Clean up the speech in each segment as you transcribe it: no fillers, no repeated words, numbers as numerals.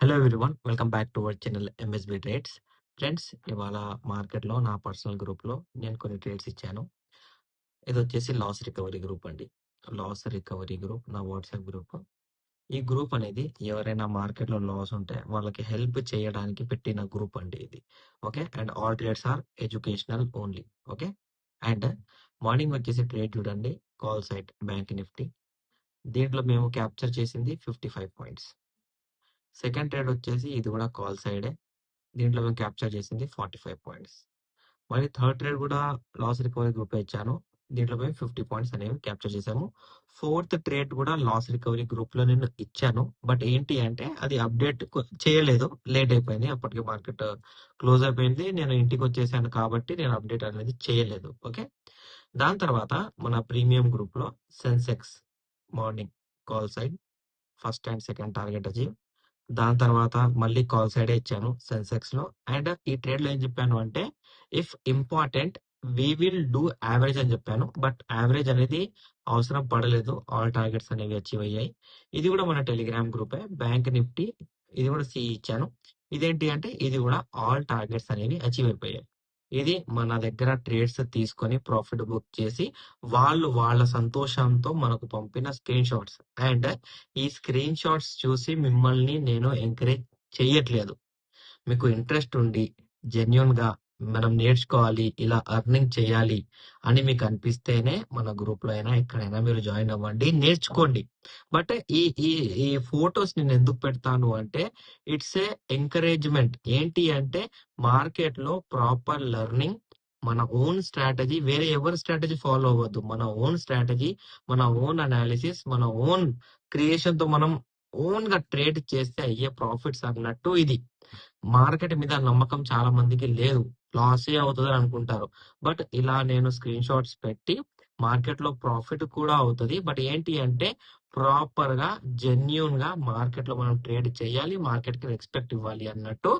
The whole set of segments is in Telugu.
Hello everyone. Welcome back to our channel MSB trades. Friends, ఇవాళ మార్కెట్‌లో నా పర్సనల్ గ్రూప్‌లో నేను కొన్ని ట్రేడ్స్ ఇచ్చాను. ఇదొచ్చేసి లాస్ రికవరీ గ్రూప్ అండి. లాస్ రికవరీ గ్రూప్ నా వాట్సాప్ గ్రూప్. ఈ గ్రూప్ అనేది ఎవరైనా మార్కెట్‌లో లాస్ ఉంటే వాళ్ళకి హెల్ప్ చేయడానికి పెట్టిన గ్రూప్ అండి ఇది. Okay. And all trades are educational only. Okay. And morning వచ్చేసి ట్రేడ్ చూడండి. Call side bank Nifty. దీంట్లో మేము క్యాప్చర్ చేసింది 55 పాయింట్స్. సెకండ్ ట్రేడ్ వచ్చేసి ఇది కూడా కాల్ సైడే. దీంట్లో మేము క్యాప్చర్ చేసింది 45 పాయింట్స్. మళ్ళీ థర్డ్ ట్రేడ్ కూడా లాస్ రికవరీ గ్రూప్ ఇచ్చాను. దీంట్లో మేము 50 పాయింట్స్ అనేవి క్యాప్చర్ చేసాము. ఫోర్త్ ట్రేడ్ కూడా లాస్ రికవరీ గ్రూప్ లో నేను ఇచ్చాను. బట్ ఏంటి అంటే అది అప్డేట్ చేయలేదు, లేట్ అయిపోయింది. అప్పటికి మార్కెట్ క్లోజ్ అయిపోయింది. నేను ఇంటికి వచ్చేసాను కాబట్టి నేను అప్డేట్ అనేది చేయలేదు. ఓకే. దాని తర్వాత మన ప్రీమియం గ్రూప్ లో Sensex morning call side first and second target achieve. దాని తర్వాత మళ్ళీ కాల్ సైడే ఇచ్చాను సెన్సెక్స్ లో. అండ్ ఈ ట్రేడ్ లో ఏం చెప్పాను అంటే if important we will do average అని చెప్పాను. బట్ యావరేజ్ అనేది అవసరం పడలేదు, ఆల్ టార్గెట్స్ అనేవి అచీవ్ అయ్యాయి. ఇది కూడా మన టెలిగ్రామ్ గ్రూపే. బ్యాంక్ నిఫ్టీ ఇది కూడా సి ఇచ్చాను. ఇదేంటి అంటే ఇది కూడా ఆల్ టార్గెట్స్ అనేవి అచీవ్ అయిపోయాయి. ఇది మన దగ్గర ట్రేడ్స్ తీసుకొని ప్రాఫిట్ బుక్ చేసి వాళ్ళు వాళ్ళ సంతోషంతో మనకు పంపిన స్క్రీన్ షాట్స్. అండ్ ఈ స్క్రీన్ షాట్స్ చూసి మిమ్మల్ని నేను ఎంకరేజ్ చెయ్యట్లేదు. మీకు ఇంట్రెస్ట్ ఉండి జెన్యున్ గా మనం నేర్చుకోవాలి, ఇలా అర్నింగ్ చేయాలి అని మీకు అనిపిస్తేనే మన గ్రూప్ లో అయినా ఎక్కడైనా మీరు జాయిన్ అవ్వండి, నేర్చుకోండి. బట్ ఈ ఈ ఈ ఫొటోస్ నేను ఎందుకు పెడతాను అంటే ఇట్స్ ఏ ఎంకరేజ్మెంట్. ఏంటి అంటే మార్కెట్ లో ప్రాపర్ లెర్నింగ్, మన ఓన్ స్ట్రాటజీ, వేరే ఎవరి స్ట్రాటజీ ఫాలో అవ్వద్దు. మన ఓన్ స్ట్రాటజీ, మన ఓన్ అనాలిసిస్, మన ఓన్ క్రియేషన్ తో మనం ఓన్ గా ట్రేడ్ చేస్తే అయ్యే ప్రాఫిట్స్ అన్నట్టు ఇది. మార్కెట్ మీద నమ్మకం చాలా మందికి లేదు, లాసే అవుతుంది అని అనుకుంటారు. బట్ ఇలా నేను స్క్రీన్ షాట్స్ పెట్టి మార్కెట్ లో ప్రాఫిట్ కూడా అవుతుంది. బట్ ఏంటి అంటే ప్రాపర్ గా జెన్యున్ గా మార్కెట్ లో మనం ట్రేడ్ చేయాలి, మార్కెట్ కి రెస్పెక్ట్ ఇవ్వాలి అన్నట్టు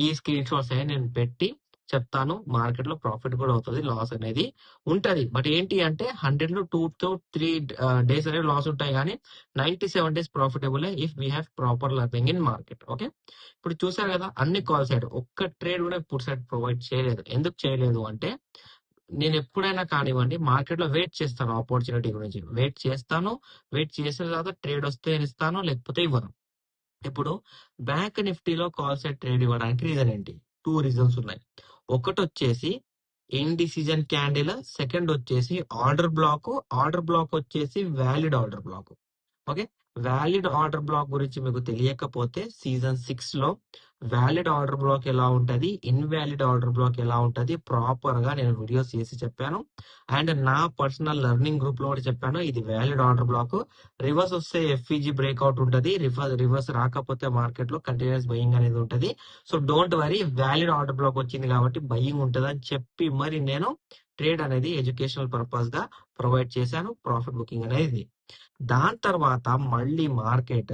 ఈ స్క్రీన్ షాట్స్ అనే నేను పెట్టి చెప్తాను. మార్కెట్ లో ప్రాఫిట్ కూడా అవుతుంది, లాస్ అనేది ఉంటది. బట్ ఏంటి అంటే 100 లో 2 to 3 డేస్ అనేవి లాస్ ఉంటాయి, కానీ 97 days profitable if we have proper learning in market. Okay. ఇప్పుడు చూసారు కదా, అన్ని కాల్ సైడ్, ఒక్క ట్రేడ్ కూడా పుట్ సైడ్ ప్రొవైడ్ చేయలేదు. ఎందుకు చేయలేదు అంటే నేను ఎప్పుడైనా కానివ్వండి మార్కెట్ లో వెయిట్ చేస్తాను, ఆపర్చునిటీ గురించి వెయిట్ చేస్తాను. వెయిట్ చేసిన తర్వాత ట్రేడ్ వస్తే ఇస్తాను, లేకపోతే ఇవ్వను. ఇప్పుడు బ్యాంక్ నిఫ్టీలో కాల్ సైడ్ ట్రేడ్ ఇవ్వడానికి రీజన్ ఏంటి? 2 రీజన్స్ ఉన్నాయి. ఒకటి వచ్చేసి ఇండిసిజన్ క్యాండిల్, సెకండ్ వచ్చేసి ఆర్డర్ బ్లాక్. ఆర్డర్ బ్లాక్ వచ్చేసి valid order black. Okay. Valid order black గురించి మీకు తెలియకపోతే సీజన్ 6 లో వ్యాలిడ్ ఆర్డర్ బ్లాక్ ఎలా ఉంటది, ఇన్వాలిడ్ ఆర్డర్ బ్లాక్ ఎలా ఉంటది ప్రాపర్ గా నేను వీడియోస్ చేసి చెప్పాను. అండ్ నా పర్సనల్ లెర్నింగ్ గ్రూప్ లో కూడా చెప్పాను. ఇది వ్యాలిడ్ ఆర్డర్ బ్లాక్. రివర్స్ వస్తే ఎఫ్ఈజీ బ్రేక్అవుట్ ఉంటది, రివర్స్ రాకపోతే మార్కెట్ లో కంటిన్యూస్ బయింగ్ అనేది ఉంటది. So don't worry, valid order black వచ్చింది కాబట్టి బయింగ్ ఉంటది అని చెప్పి మరి నేను ట్రేడ్ అనేది ఎడ్యుకేషనల్ పర్పస్ గా ప్రొవైడ్ చేశాను. ప్రాఫిట్ బుకింగ్ అనేది. దాని తర్వాత మళ్ళీ మార్కెట్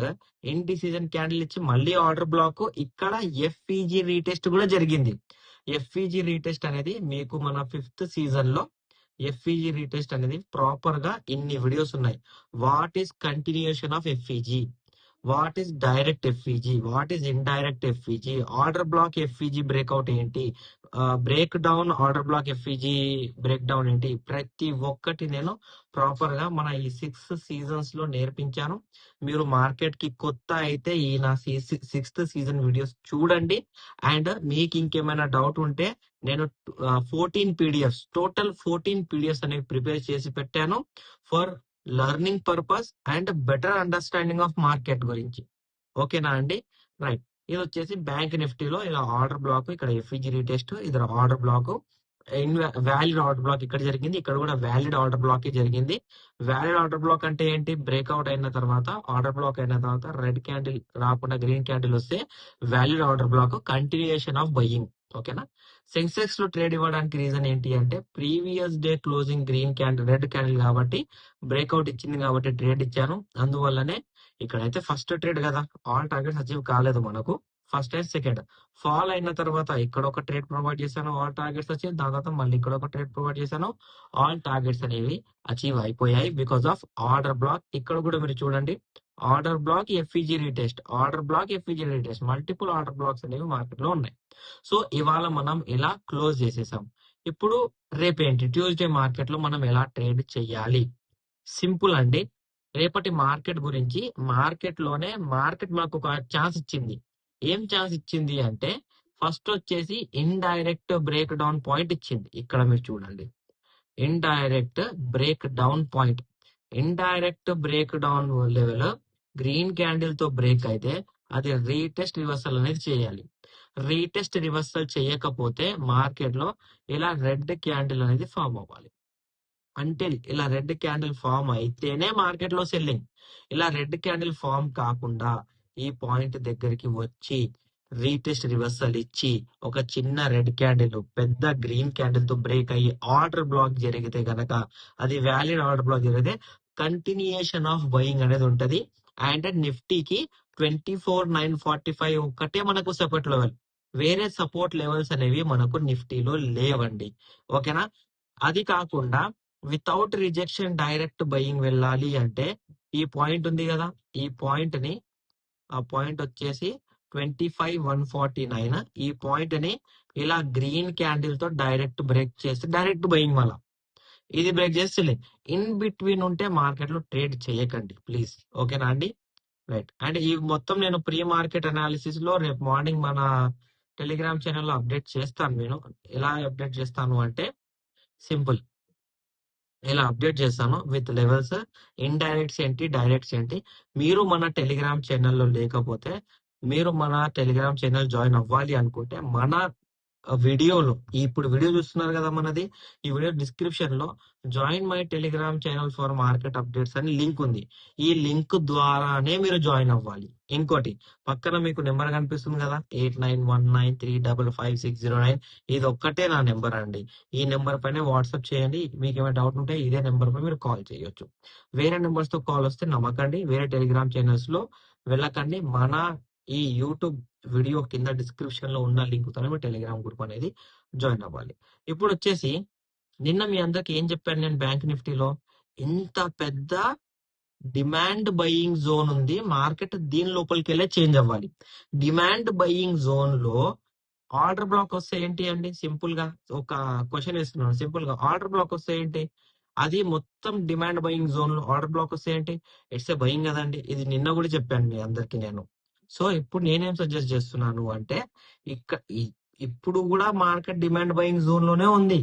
ఇండిసిజన్ క్యాండిల్ ఇచ్చి మళ్ళీ ఆర్డర్ బ్లాక్. ఇక్కడ ఎఫ్ఈజీ రీటెస్ట్ కూడా జరిగింది. ఎఫ్ఈజీ రీటెస్ట్ అనేది మీకు మన 5th సీజన్ లో ఎఫ్ఈజీ రీటెస్ట్ అనేది ప్రాపర్ గా ఇన్ని వీడియోస్ ఉన్నాయి. What is continuation of FEG, what is direct FEG, what is indirect FEG, order block FEG breakout ఏంటి, break down order block FEG break down ఏంటి, ప్రతి ఒక్కటి నేను ప్రాపర్ గా మన ఈ 6 సీజన్స్ లో నేర్పించాను. మీరు మార్కెట్ కి కొత్త అయితే ఈ నా 6th సీజన్ వీడియోస్ చూడండి. అండ్ మీకు ఇంకేమైనా డౌట్ ఉంటే నేను 14 పీడిఎఫ్స్, టోటల్ 14 పీడిఎఫ్స్ అనేవి ప్రిపేర్ చేసి పెట్టాను for learning purpose and better understanding of market గురించి. ఓకేనా అండి? రైట్. ఇది వచ్చేసి బ్యాంక్ నిఫ్టీలో ఇలా ఆర్డర్ బ్లాక్, ఇక్కడ ఎఫ్ఈజీ రీటెస్ట్, ఇది order black. Valid order black ఇక్కడ జరిగింది, ఇక్కడ కూడా వ్యాలిడ్ ఆర్డర్ బ్లాక్ జరిగింది. వ్యాలిడ్ ఆర్డర్ బ్లాక్ అంటే ఏంటి? బ్రేక్అవుట్ అయిన తర్వాత, ఆర్డర్ బ్లాక్ అయిన తర్వాత రెడ్ క్యాండిల్ రాకుండా గ్రీన్ క్యాండిల్ వస్తే valid order black, continuation of buying. ఓకేనా? సెన్సెక్స్ లో ట్రేడ్ ఇవ్వడానికి రీజన్ ఏంటి అంటే previous day closing green candle, red candle కాబట్టి బ్రేక్అవుట్ ఇచ్చింది కాబట్టి ట్రేడ్ ఇచ్చాను. అందువల్లనే ఇక్కడైతే ఫస్ట్ ట్రేడ్ కదా, ఆల్ టార్గెట్స్ అచీవ్ కాలేదు మనకు. ఫస్ట్ అండ్ సెకండ్ ఫాల్ అయిన తర్వాత ఇక్కడ ఒక ట్రేడ్ ప్రొవైడ్ చేశాను, ఆల్ టార్గెట్స్ వచ్చి, దాని తర్వాత మళ్ళీ ఇక్కడ ఒక ట్రేడ్ ప్రొవైడ్ చేశాను, ఆల్ టార్గెట్స్ అనేవి అచీవ్ అయిపోయాయి బికాస్ ఆఫ్ ఆర్డర్ బ్లాక్. ఇక్కడ కూడా మీరు చూడండి, order block, FEG retest, order block, FEG retest, multiple order blocks అనేవి మార్కెట్ లో ఉన్నాయి. సో ఇవాళ మనం ఇలా క్లోజ్ చేసేసాం. ఇప్పుడు రేపేంటి ట్యూస్డే మార్కెట్ లో మనం ఎలా ట్రేడ్ చేయాలి? సింపుల్ అండి. రేపటి మార్కెట్ గురించి మార్కెట్ మనకు ఒక ఛాన్స్ ఇచ్చింది. ఏం ఛాన్స్ ఇచ్చింది అంటే ఫస్ట్ వచ్చేసి ఇండైరెక్ట్ బ్రేక్ డౌన్ పాయింట్ ఇచ్చింది. ఇక్కడ మీరు చూడండి, indirect break down point. Indirect break down level green candle తో బ్రేక్ అయితే అది రీటెస్ట్ రివర్సల్ అనేది చేయాలి. రీటెస్ట్ రివర్సల్ చేయకపోతే మార్కెట్ లో ఇలా రెడ్ క్యాండిల్ అనేది ఫామ్ అవ్వాలి. అంటిల్ ఇలా రెడ్ క్యాండిల్ ఫామ్ అయితేనే మార్కెట్ లో సెల్లింగ్. ఇలా రెడ్ క్యాండిల్ ఫామ్ కాకుండా ఈ పాయింట్ దగ్గరికి వచ్చి రీటెస్ట్ రివర్సల్ ఇచ్చి ఒక చిన్న రెడ్ క్యాండిల్ పెద్ద గ్రీన్ క్యాండిల్ తో బ్రేక్ అయ్యి ఆర్డర్ బ్లాక్ జరిగితే గనక, అది వ్యాలిడ్ ఆర్డర్ బ్లాక్ జరిగితే కంటిన్యూయేషన్ ఆఫ్ బయింగ్ అనేది ఉంటది. అండ్ నిఫ్టీకి 24,945 ఒక్కటే మనకు సపోర్ట్ లెవెల్. వేరే సపోర్ట్ లెవెల్స్ అనేవి మనకు నిఫ్టీలో లేవండి. ఓకేనా? అది కాకుండా వితౌట్ రిజెక్షన్ డైరెక్ట్ బయింగ్ వెళ్ళాలి అంటే ఈ పాయింట్ ఉంది కదా, ఈ పాయింట్ ని, ఆ పాయింట్ వచ్చేసి 25,149. ఈ పాయింట్ ని ఇలా గ్రీన్ క్యాండిల్ తో డైరెక్ట్ బ్రేక్ చేస్తే డైరెక్ట్ బయింగ్ వల్ల ఇది బ్రేక్ చేస్తే ఇన్ బిట్వీన్ ఉంటే మార్కెట్ లో ట్రేడ్ చేయకండి ప్లీజ్. ఓకేనా అండి? రైట్. అండ్ ఈ మొత్తం నేను ప్రీ మార్కెట్ అనాలిసిస్ లో రేపు మార్నింగ్ మన టెలిగ్రామ్ ఛానల్లో అప్డేట్ చేస్తాను. నేను ఎలా అప్డేట్ చేస్తాను అంటే సింపుల్, ఇలా అప్డేట్ చేస్తాను విత్ లెవెల్స్, ఇండైరెక్ట్స్ ఏంటి, డైరెక్ట్స్ ఏంటి. మీరు మన టెలిగ్రామ్ ఛానల్లో లేకపోతే మీరు మన టెలిగ్రామ్ ఛానల్ జాయిన్ అవ్వాలి అనుకుంటే మన వీడియోలో, ఇప్పుడు వీడియో చూస్తున్నారు కదా మనది, ఈ వీడియో డిస్క్రిప్షన్ లో join my Telegram channel for market updates అని లింక్ ఉంది. ఈ లింక్ ద్వారానే మీరు జాయిన్ అవ్వాలి. ఇంకోటి పక్కన మీకు నెంబర్ కనిపిస్తుంది కదా, 8919355609. ఇది ఒక్కటే నా నెంబర్ అండి. ఈ నెంబర్ పైన వాట్సాప్ చేయండి. మీకు ఏమైనా డౌట్ ఉంటే ఇదే నెంబర్ పై మీరు కాల్ చేయొచ్చు. వేరే నెంబర్స్ తో కాల్ వస్తే నమ్మకండి. వేరే టెలిగ్రామ్ ఛానల్స్ లో వెళ్ళకండి. మన ఈ యూట్యూబ్ వీడియో కింద డిస్క్రిప్షన్ లో ఉన్న లింక్ తోనే మీ టెలిగ్రామ్ గ్రూప్ అనేది జాయిన్ అవ్వాలి. ఇప్పుడు వచ్చేసి నిన్న మీ అందరికి ఏం చెప్పాను నేను, బ్యాంక్ నిఫ్టీలో ఇంత పెద్ద డిమాండ్ బయింగ్ జోన్ ఉంది, మార్కెట్ దీని లోపలికి వెళ్ళే చేంజ్ అవ్వాలి. డిమాండ్ బయింగ్ జోన్ లో ఆర్డర్ బ్లాక్ వస్తే ఏంటి అండి? సింపుల్ గా ఒక క్వశ్చన్ వేస్తున్నాను. సింపుల్ గా ఆర్డర్ బ్లాక్ వస్తే ఏంటి? అది మొత్తం డిమాండ్ బయింగ్ జోన్ లో ఆర్డర్ బ్లాక్ వస్తే ఏంటి? ఇట్స్ ఏ బయింగ్ కదండి. ఇది నిన్న కూడా చెప్పాను మీ అందరికి నేను. సో ఇప్పుడు నేనేం సజెస్ట్ చేస్తున్నాను అంటే ఇప్పుడు కూడా మార్కెట్ డిమాండ్ బయింగ్ జోన్ లోనే ఉంది.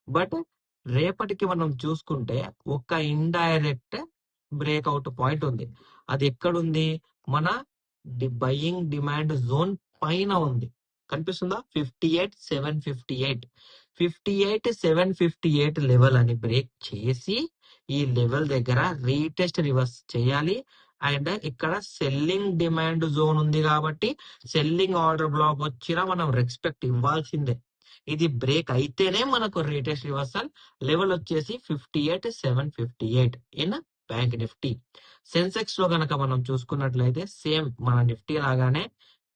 బట్ రేపటికి మనం చూసుకుంటే ఒక ఇండైరెక్ట్ బ్రేక్అవుట్ పాయింట్ ఉంది. అది ఎక్కడుంది? మన బయింగ్ డిమాండ్ జోన్ పైన ఉంది. కనిపిస్తుందా? 58,758. 58,758 లెవెల్ అని బ్రేక్ చేసి ఈ లెవెల్ దగ్గర రీటెస్ట్ రివర్స్ చేయాలి. అండ్ ఇక్కడ సెల్లింగ్ డిమాండ్ జోన్ ఉంది కాబట్టి సెల్లింగ్ ఆర్డర్ బ్లాక్ వచ్చినా మనం రెస్పెక్ట్ ఇవ్వాల్సిందే. ఇది బ్రేక్ అయితేనే మనకు రీటెస్ట్ రివర్సల్. లెవెల్ వచ్చేసి 58,758 ఇన్ బ్యాంక్ నిఫ్టీ. సెన్సెక్స్ లో గనక మనం చూసుకున్నట్లయితే సేమ్ మన నిఫ్టీ లాగానే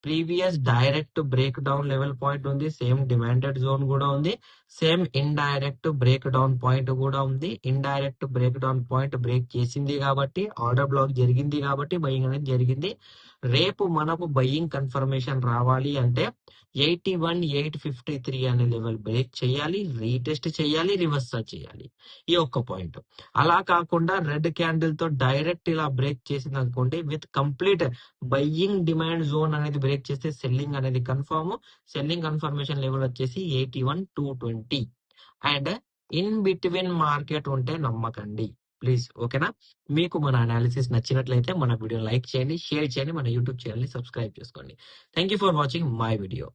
previous direct break down level point ఉంది, సేమ్ డిమాండెడ్ జోన్ కూడా ఉంది, same indirect break down point కూడా ఉంది. Indirect break down point break చేసింది కాబట్టి ఆర్డర్ బ్లాక్ జరిగింది కాబట్టి బయింగ్ అనేది జరిగింది. రేపు మనకు బయింగ్ కన్ఫర్మేషన్ రావాలి అంటే 81,853 అనే లెవెల్ బ్రేక్ చేయాలి, రీటెస్ట్ చేయాలి, రివర్సల్ చేయాలి. ఈ ఒక్క పాయింట్. అలా కాకుండా రెడ్ క్యాండిల్ తో డైరెక్ట్ ఇలా బ్రేక్ చేసింది అనుకోండి, with complete buying demand zone అనేది బ్రేక్ చేస్తే సెల్లింగ్ అనేది కన్ఫర్మ్. సెల్లింగ్ కన్ఫర్మేషన్ లెవెల్ వచ్చేసి 81,220. అండ్ ఇన్ బిట్వీన్ మార్కెట్ ఉంటే నమ్మకండి ప్లీజ్. ఓకేనా? మీకు మన అనాలిసిస్ నచ్చినట్లయితే మన వీడియో లైక్ చేయండి, షేర్ చేయండి, మన యూట్యూబ్ ఛానల్ ని సబ్స్క్రైబ్ చేసుకోండి. Thank you for watching my video.